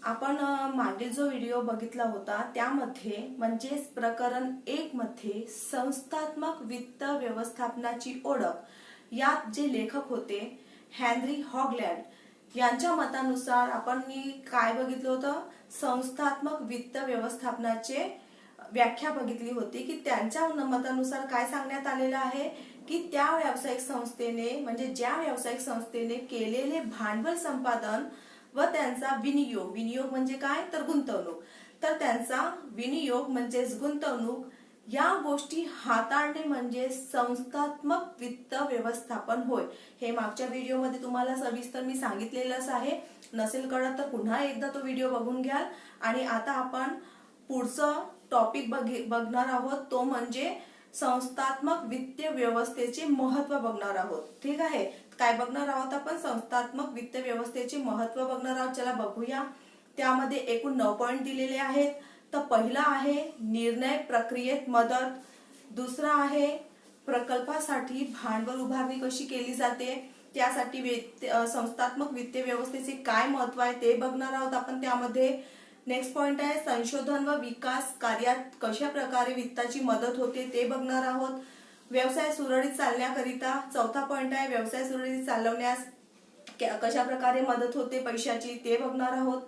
आपण मागील जो व्हिडिओ बघितला होता त्यामध्ये म्हणजेच प्रकरण 1 मध्ये संस्थात्मक वित्त व्यवस्थापनाची ओळख यात जे लेखक होते हेनरी हॉगलँड यांच्या मतानुसार आपण काय बघितलं होतं, संस्थात्मक वित्त व्यवस्थापनाचे व्याख्या बघितली होती की त्यांच्या मतानुसार काय सांगण्यात आलेलं आहे की त्या व्यावसायिक संस्थेने म्हणजे ज्या व्यावसायिक संस्थेने केलेले भांडवल संपादन व त्यांचा विनियोग म्हणजे काय तर गुंतवणूक, तर त्यांचा विनियोग म्हणजेच गुंतवणूक या गोष्टी हाताळणे म्हणजे संस्थात्मक वित्त व्यवस्थापन होय। हे मागच्या व्हिडिओमध्ये तुम्हाला सविस्तर मी सांगितलेलंच आहे, नसेल कळत तर पुन्हा एकदा तो व्हिडिओ बघून घ्याल। आणि आता आपण पुढचं टॉपिक बघणार आहोत, तो म्हणजे संस्थात्मक वित्तीय व्यवस्थेचे महत्त्व बघणार आहोत। ठीक आहे, काय बघणार आहोत आपण, संस्थात्मक वित्त व्यवस्थेचे महत्त्व बघणार आहोत। चला बघूया। त्यामध्ये एकूण 9 पॉइंट दिलेले आहेत। तर पहिला आहे निर्णय प्रक्रियेत मदत, दुसरा आहे प्रकल्पासाठी भांडवल उभारणी कशी केली जाते, त्यासाठी संस्थात्मक वित्तीय व्यवस्थेचे काय महत्त्व आहे ते बघणार आहोत आपण त्यामध्ये। नेक्स्ट पॉइंट आहे संशोधन व विकास कार्यात कशा प्रकारे वित्ताची मदत होते ते बघणार आहोत। व्यवसाय सुरळीत चालण्याकरिता चौथा पॉइंट आहे व्यवसाय सुरळीत चालवण्यास कशा प्रकारे मदत होते पैशाची ते बघणार आहोत।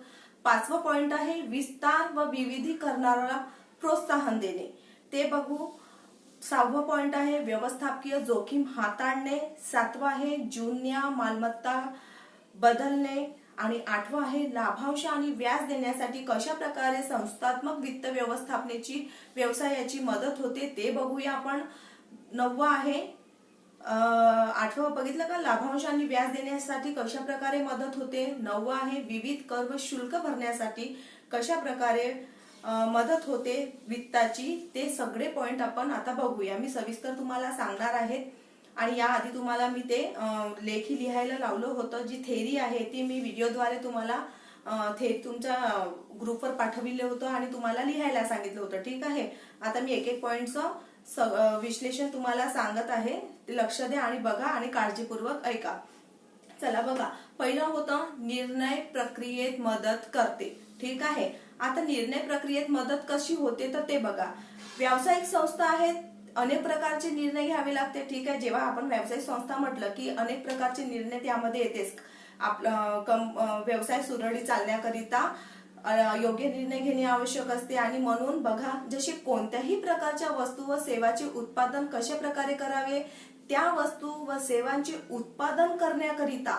पाचवा पॉइंट आहे विस्तार व विविधीकरणाला प्रोत्साहन देणे, ते बघू। सहावा पॉइंट आहे व्यवस्थापकीय जोखीम हाताळणे, सातवा आहे जुन्या मालमत्ता बदलणे आणि आठवा आहे लाभांश आणि व्याज देण्यासाठी कशा प्रकारे संस्थात्मक वित्त व्यवस्थापनेची व्यवसायाची मदत होते ते बघूया आपण। नववा आहे आठवा बघितलं का, लाभांश आणि व्याज देण्यासाठी कशा प्रकारे मदत होते। नववा आहे विविध कर व शुल्क भरण्यासाठी कशा प्रकारे मदत होते वित्ताची, ते सगळे पॉइंट आपण आता बघूया। मी सविस्तर तुम्हाला सांगणार आहे आणि याआधी तुम्हाला मी ते लेखी लिहायला लावलं होतं। जी थेरी आहे ती मी व्हिडिओद्वारे तुम्हाला तुमच्या ग्रुपवर पाठविले होतं आणि तुम्हाला लिहायला सांगितलं होतं। ठीक आहे, आता मी एक एक पॉइंटचं विश्लेषण तुम्हाला सांगत आहे, ते लक्ष द्या आणि बघा आणि काळजीपूर्वक ऐका। चला बघा, पहिलं होतं निर्णय प्रक्रियेत मदत करते। ठीक आहे, आता निर्णय प्रक्रियेत मदत कशी होते तर ते बघा। व्यावसायिक संस्था आहेत, अनेक प्रकारचे निर्णय घ्यावे लागते। ठीक आहे, जेव्हा आपण व्यावसायिक संस्था म्हटलं की अनेक प्रकारचे निर्णय त्यामध्ये येतेच। आपला व्यवसाय सुरळीत चालण्याकरिता योग्य निर्णय घेणे आवश्यक असते आणि म्हणून बघा, जसे कोणत्याही प्रकारच्या वस्तू व सेवांचे उत्पादन कशा प्रकारे करावे, त्या वस्तू व सेवांचे उत्पादन करण्याकरिता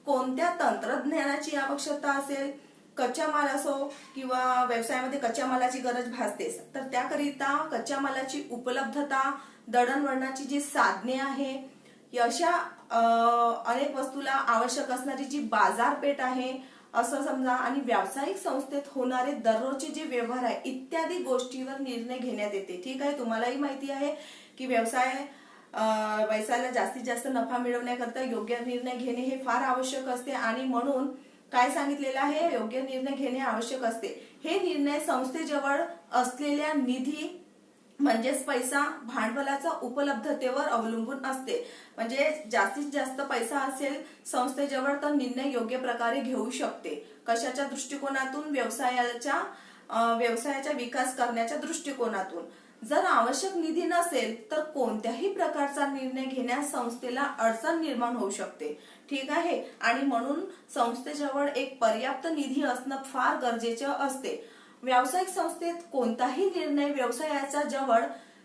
कोणत्या तंत्रज्ञानाची आवश्यकता असेल, कच्चा माल असो किंवा व्यवसायामध्ये कच्च्या मालाची गरज भासतेच, तर त्याकरिता कच्च्या मालाची उपलब्धता, दळणवळणाची जी साधने आहे, अशा अनेक वस्तूला आवश्यक असणारी जी बाजारपेठ आहे असं समजा, आणि व्यावसायिक संस्थेत होणारे दररोजचे जे व्यवहार आहे इत्यादी गोष्टीवर निर्णय घेण्यात येते। ठीक आहे, तुम्हालाही माहिती आहे की व्यवसायाला जास्तीत जास्त नफा मिळवण्याकरता योग्य निर्णय घेणे हे फार आवश्यक असते आणि म्हणून काय सांगितलेलं आहे, योग्य निर्णय घेणे आवश्यक असते। हे निर्णय संस्थेजवळ असलेल्या निधी म्हणजेच पैसा भांडवलाचा उपलब्धतेवर अवलंबून असते। म्हणजे जास्तीत जास्त पैसा असेल संस्थेजवळ तर निर्णय योग्य प्रकारे घेऊ शकते। कशाच्या दृष्टिकोनातून, व्यवसायाचा विकास करण्याच्या दृष्टिकोनातून। जर आवश्यक निधी नसेल तर कोणत्याही प्रकारचा निर्णय घेण्यास संस्थेला अडचण निर्माण होऊ शकते। ठीक आहे, आणि म्हणून संस्थेजवळ एक पर्याप्त निधी असणं फार गरजेचे असते। व्यावसायिक संस्थेत कोणताही निर्णय व्यवसायाच्या जवळ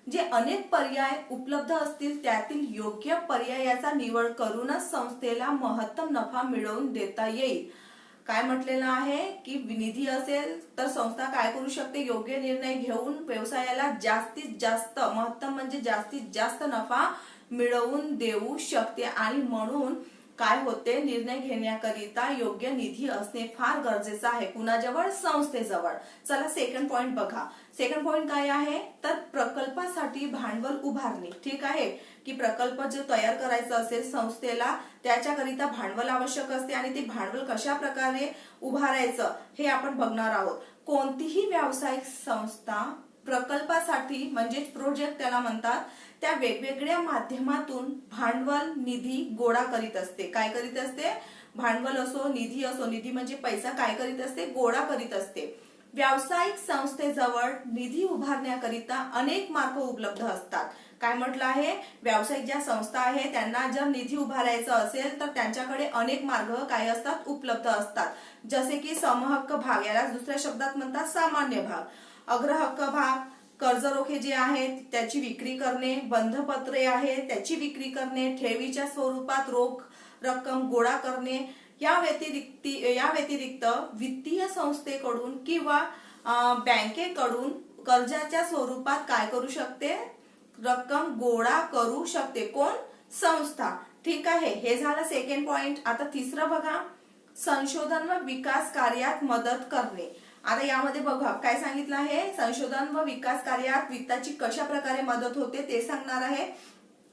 जे अनेक पर्याय उपलब्ध असतील त्यातील योग्य पर्यायाचा निवड करूनच संस्थेला महत्तम नफा मिळवून देता येईल। काय म्हटलेलं आहे की निधी असेल तर संस्था काय करू शकते, योग्य निर्णय घेऊन व्यवसायाला जास्तीत जास्त, महत्तम म्हणजे जास्तीत जास्त नफा मिळवून देऊ शकते आणि म्हणून काय होते, निर्णय घेण्याकरिता योग्य निधी असणे फार गरजेचं आहे। कुणाजवळ, संस्थेजवळ। चला सेकंड पॉइंट बघा। सेकंड पॉइंट काय आहे तर प्रकल्पासाठी भांडवल उभारणे। ठीक आहे, की प्रकल्प जो तयार करायचा असेल संस्थेला त्याच्याकरिता भांडवल आवश्यक असते आणि ते भांडवल कशा प्रकारे उभारायचं हे आपण बघणार आहोत। कोणतीही व्यावसायिक संस्था प्रकल्पासाठी म्हणजे प्रोजेक्ट त्याला म्हणतात, त्या वेगवेगळ्या माध्यमातून भांडवल निधी गोळा करीत असते। काय करीत असते, भांडवल असो, निधी असो, निधी म्हणजे पैसा काय करीत असते, गोळा करीत असते. व्यावसायिक संस्थेजवळ निधी उभारण्याकरिता अनेक मार्ग उपलब्ध असतात. काय म्हटलं आहे, व्यावसायिक ज्या संस्था आहे त्यांना जर निधी उभारायचा असेल तर त्यांच्याकडे अनेक मार्ग काय असतात, उपलब्ध असतात. जसे की समहक्क भाग, याला दुसऱ्या शब्दात म्हणतात सामान्य भाग. अग्रहक्क भाग, कर्जरोखे जे आहेत त्याची विक्री करणे, बंधपत्रे आहे त्याची विक्री करणे, ठेवीच्या स्वरूपात रोख रक्कम गोळा करणे. या व्यतिरिक्त वित्तीय संस्थेकडून किंवा बँकेकडून कर्जाच्या स्वरूपात काय करू शकते, रक्कम गोळा करू शकते. कोण, संस्था. ठीक आहे, हे झालं सेकंड पॉइंट. आता तिसरं बघा, संशोधन व विकास कार्यात मदत करणे. आता यामध्ये बघा काय सांगितलं आहे, संशोधन व विकास कार्यात वित्ताची कशा प्रकारे मदत होते ते सांगणार आहे.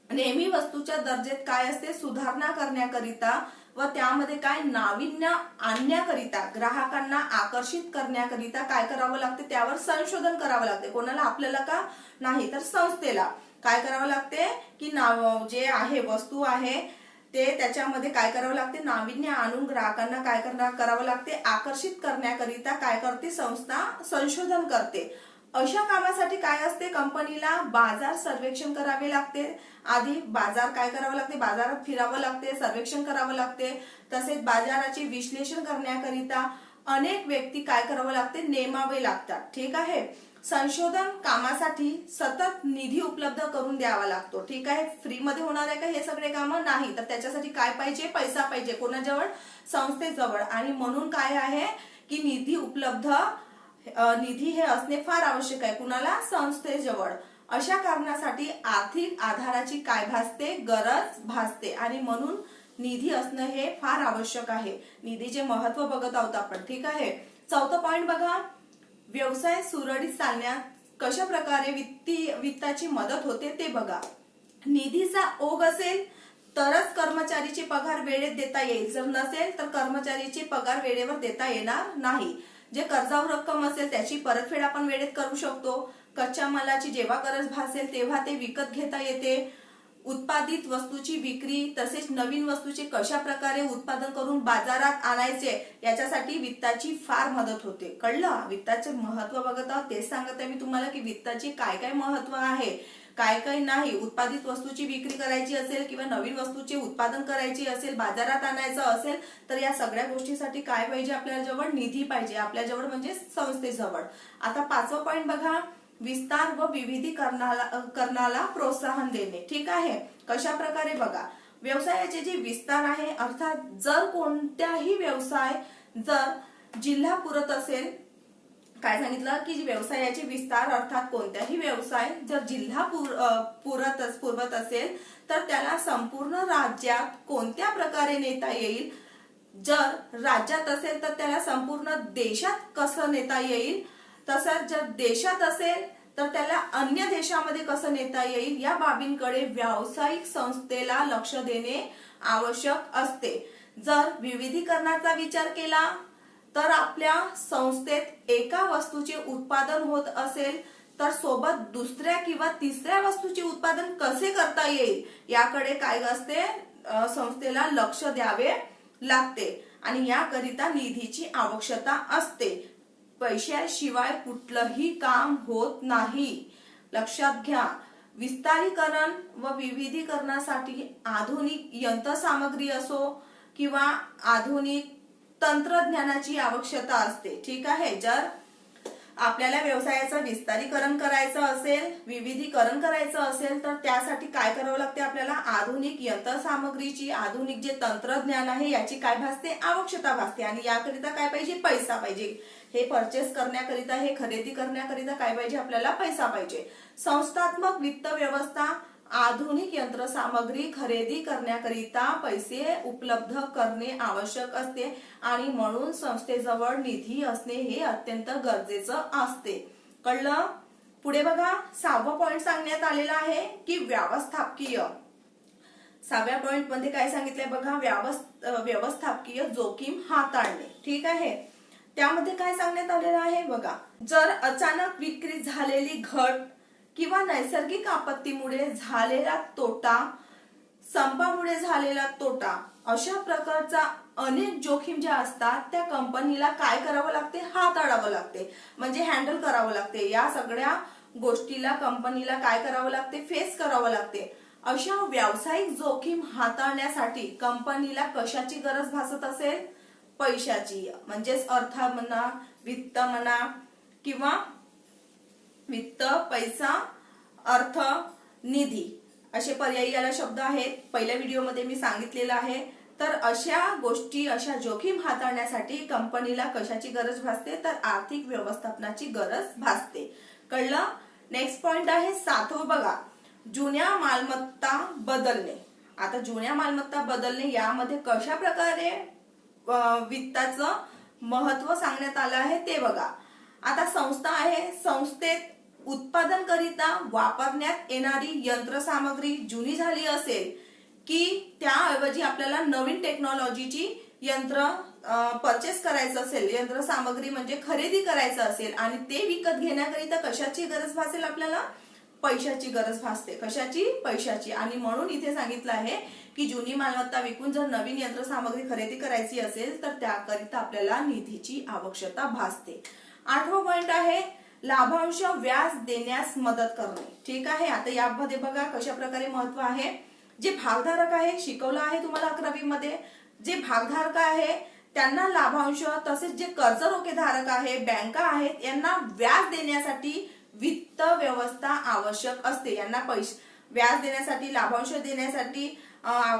नेहमी वस्तूच्या दर्जेत काय असते, सुधारणा करण्याकरिता व त्यामध्ये काय नाविन्य आणण्याकरिता, ग्राहकांना आकर्षित करण्याकरिता काय करावं लागते, त्यावर संशोधन करावं लागते. कोणाला, आपल्याला का नाही तर संस्थेला काय करावं लागते की जे आहे वस्तू आहे ते त्याच्यामध्ये काय करावं लागते, नाविन्य आणून ग्राहकांना काय करावं लागते, आकर्षित करण्याकरिता काय करते संस्था, संशोधन करते. अशा कामासाठी काय असते, कंपनीला बाजार सर्वेक्षण करावे लागते. आधी बाजार काय करावं लागते, बाजारात फिरावं लागते, सर्वेक्षण करावं लागते. तसेच बाजाराचे विश्लेषण करण्याकरिता अनेक व्यक्ती काय करावं लागते, नेमावे लागतात. ठीक आहे, संशोधन कामासाठी सतत निधी उपलब्ध करून द्यावा लागतो. ठीक आहे, फ्री मध्ये होणार आहे का हे सगळे कामं, नाही. तर त्याच्यासाठी काय पाहिजे, पैसा पाहिजे. कोणाजवळ, संस्थेजवळ. आणि म्हणून काय आहे की निधी उपलब्ध, निधी हे असणे फार आवश्यक आहे. कुणाला, संस्थेजवळ. अशा कारणासाठी आर्थिक आधाराची काय भासते, गरज भासते. आणि म्हणून निधी असणं हे फार आवश्यक आहे. निधीचे महत्व बघत आहोत आपण. ठीक आहे, चौथा पॉइंट बघा, व्यवसाय सुरळीत चालण्यात कशा प्रकारे वित्ताची मदत होते ते बघा. निधीचा ओघ असेल तरच कर्मचारीचे पगार वेळेत देता येईल. जर नसेल तर कर्मचारीचे पगार वेळेवर देता येणार नाही. जे कर्जावर रक्कम असेल त्याची परतफेड आपण वेळेत करू शकतो. कच्च्या मालाची जेव्हा गरज भासेल तेव्हा ते विकत घेता येते. उत्पादित वस्तूची विक्री, तसेच नवीन वस्तूचे कशा प्रकारे उत्पादन करून बाजारात आणायचे याच्यासाठी वित्ताची फार मदत होते. कळलं, वित्ताचे महत्व बघत आहोत, तेच सांगत आहे मी तुम्हाला की वित्ताचे काय काय महत्व आहे, काय काय नाही. उत्पादित वस्तूची विक्री करायची असेल किंवा नवीन वस्तूचे उत्पादन करायची असेल, बाजारात आणायचं असेल तर या सगळ्या गोष्टीसाठी काय पाहिजे, आपल्या जवळ निधी पाहिजे. आपल्या जवळ म्हणजे संस्थेजवळ. आता पाचवा पॉइंट बघा, विस्तार व विविधीकरणाला प्रोत्साहन देणे. ठीक आहे, कशा प्रकारे बघा, व्यवसायाचे जे विस्तार आहे, अर्थात जर कोणत्याही व्यवसाय जर जिल्हा पुरत असेल, काय सांगितलं की व्यवसायाचे विस्तार अर्थात कोणत्याही व्यवसाय जर जिल्हा पुरवत असेल तर त्याला संपूर्ण राज्यात कोणत्या प्रकारे नेता येईल, जर राज्यात असेल तर त्याला संपूर्ण देशात कसं नेता येईल, तसंच जर देशात असेल तर त्याला अन्य देशामध्ये कसं नेता येईल, या बाबींकडे व्यावसायिक संस्थेला लक्ष देणे आवश्यक असते. जर विविधीकरणाचा विचार केला तर आपल्या संस्थेत एका वस्तूचे उत्पादन होत असेल तर सोबत दुसऱ्या किंवा तिसऱ्या वस्तूचे उत्पादन कसे करता येईल याकडे काय असते, संस्थेला लक्ष द्यावे लागते. आणि याकरिता निधीची आवश्यकता असते. पैशाशिवाय कुठलंही काम होत नाही, लक्षात घ्या. विस्तारीकरण व विविधीकरणासाठी आधुनिक यंत्रसामग्री असो किंवा आधुनिक तंत्रज्ञानाची आवश्यकता असते. ठीक आहे, जर आपल्याला व्यवसायाचं विस्तारीकरण करायचं असेल, विविधीकरण करायचं असेल तर त्यासाठी काय करावं लागते, आपल्याला आधुनिक यंत्रसामग्रीची, आधुनिक जे तंत्रज्ञान आहे याची काय भासते, आवश्यकता भासते. आणि याकरिता काय पाहिजे, पैसा पाहिजे. हे परचेस करण्याकरिता, हे खरेदी करण्याकरिता काय पाहिजे, आपल्याला पैसा पाहिजे. संस्थात्मक वित्त व्यवस्था, आधुनिक यंत्रसामग्री खरेदी करण्याकरिता पैसे उपलब्ध करणे आवश्यक असते. आणि म्हणून संस्थेजवळ निधी असणे हे अत्यंत गरजेचं असते. कळलं. पुढे बघा, 6वा पॉइंट सांगण्यात आलेला आहे की व्यवस्थापकीय. 6व्या पॉइंट मध्ये काय सांगितलंय बघा, व्यवस्थापकीय जोखीम हाताळणे. ठीक आहे, त्यामध्ये काय सांगण्यात आलेलं आहे बघा, जर अचानक विक्रीत झालेली घट किंवा नैसर्गिक आपत्तीमुळे झालेला तोटा, संपामुळे झालेला तोटा, अशा प्रकारचा अनेक जोखीम ज्या असतात त्या कंपनीला काय करावं लागते, हाताळावं लागते, म्हणजे हँडल करावं लागते. या सगळ्या गोष्टीला कंपनीला काय करावं लागते, फेस करावं लागते. अशा व्यावसायिक जोखीम हाताळण्यासाठी कंपनीला कशाची गरज भासत असेल, पैशाची. म्हणजेच अर्थ म्हणा, वित्त म्हणा, किंवा वित्त, पैसा, अर्थ, निधी असे पर्यायी याला शब्द आहेत. पहिल्या व्हिडिओमध्ये मी सांगितलेलं आहे. तर अशा गोष्टी, अशा जोखीम हाताळण्यासाठी कंपनीला कशाची गरज भासते, तर आर्थिक व्यवस्थापनाची गरज भासते. कळलं? नेक्स्ट पॉइंट आहे 7वं बघा, जुन्या मालमत्ता बदलणे. आता जुन्या मालमत्ता बदलणे यामध्ये कशा प्रकारे वित्ताचं महत्व सांगण्यात आलं आहे ते बघा. आता संस्था आहे, संस्थेत उत्पादन करिता वापरण्यात येणारी यंत्रसामग्री जुनी झाली असेल की त्याऐवजी आपल्याला नवीन टेक्नॉलॉजीची यंत्र परचेस करायचं असेल, यंत्रसामग्री म्हणजे खरेदी करायचं असेल, आणि ते विकत घेण्याकरिता कशाची गरज भासेल, आपल्याला पैशाची गरज भासते. कशाची? पैशाची. आणि म्हणून इथे सांगितलं आहे की जुनी मालमत्ता विकून जर नवीन यंत्रसामग्री खरेदी करायची असेल तर त्याकरिता आपल्याला निधीची आवश्यकता भासते. 8वं पॉइंट आहे लाभांश व्याज देण्यास मदत करणे. ठीक आहे. आता यामध्ये बघा कशा प्रकारे महत्व आहे. जे भागधारक आहे, शिकवलं आहे तुम्हाला 11वी मध्ये, जे भागधारक आहे त्यांना लाभांश, तसेच जे कर्ज रोखेधारक आहे, बँका आहेत, यांना व्याज देण्यासाठी वित्त व्यवस्था आवश्यक असते. यांना व्याज देण्यासाठी, लाभांश देण्यासाठी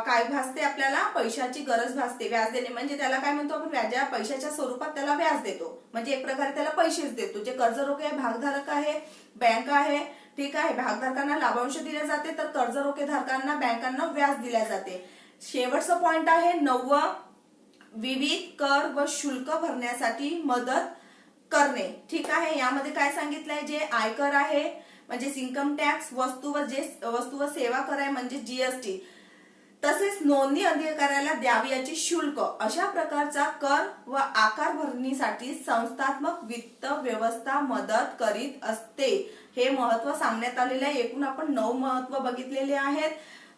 काय भासते, आपल्याला पैशाची गरज भासते. व्याज देणे म्हणजे त्याला काय म्हणतो आपण, व्याजा पैशाच्या स्वरूपात त्याला व्याज देतो, म्हणजे एक प्रकारे त्याला पैसेच देतो. जे कर्जरोखे भागधारक आहे, बँक आहे, ठीक आहे, भागधारकांना लाभांश दिले जाते, तर कर्जरोखेधारकांना, बँकांना व्याज दिले जाते. शेवटचं पॉइंट आहे 9वं, विविध कर व शुल्क भरण्यासाठी मदत करणे. ठीक आहे. यामध्ये काय सांगितलंय, जे आयकर आहे म्हणजे इन्कम टॅक्स, वस्तू व सेवा कर आहे म्हणजे जीएसटी, तसेच नोंदणी अधिकाऱ्याला द्यावी याची शुल्क, अशा प्रकारचा कर व आकार भरणीसाठी संस्थात्मक वित्त व्यवस्था मदत करीत असते. हे महत्व सांगण्यात आलेले आहे. एकूण आपण 9 महत्व बघितलेले आहेत.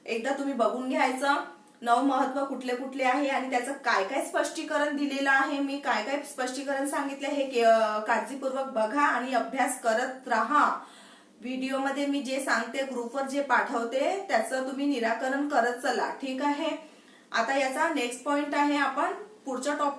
एकदा तुम्ही बघून घ्यायचं 9 महत्व कुठले कुठले आहे आणि त्याचं काय काय स्पष्टीकरण दिलेलं आहे. मी काय काय स्पष्टीकरण सांगितले हे काळजीपूर्वक बघा आणि अभ्यास करत राहा. व्हिडिओमध्ये मी जे सांगते, ग्रुपवर जे पाठवते त्याचं तुम्ही निराकरण करत चला. ठीक आहे. आता याचा नेक्स्ट पॉइंट आहे, आपण पुढचा टॉपिक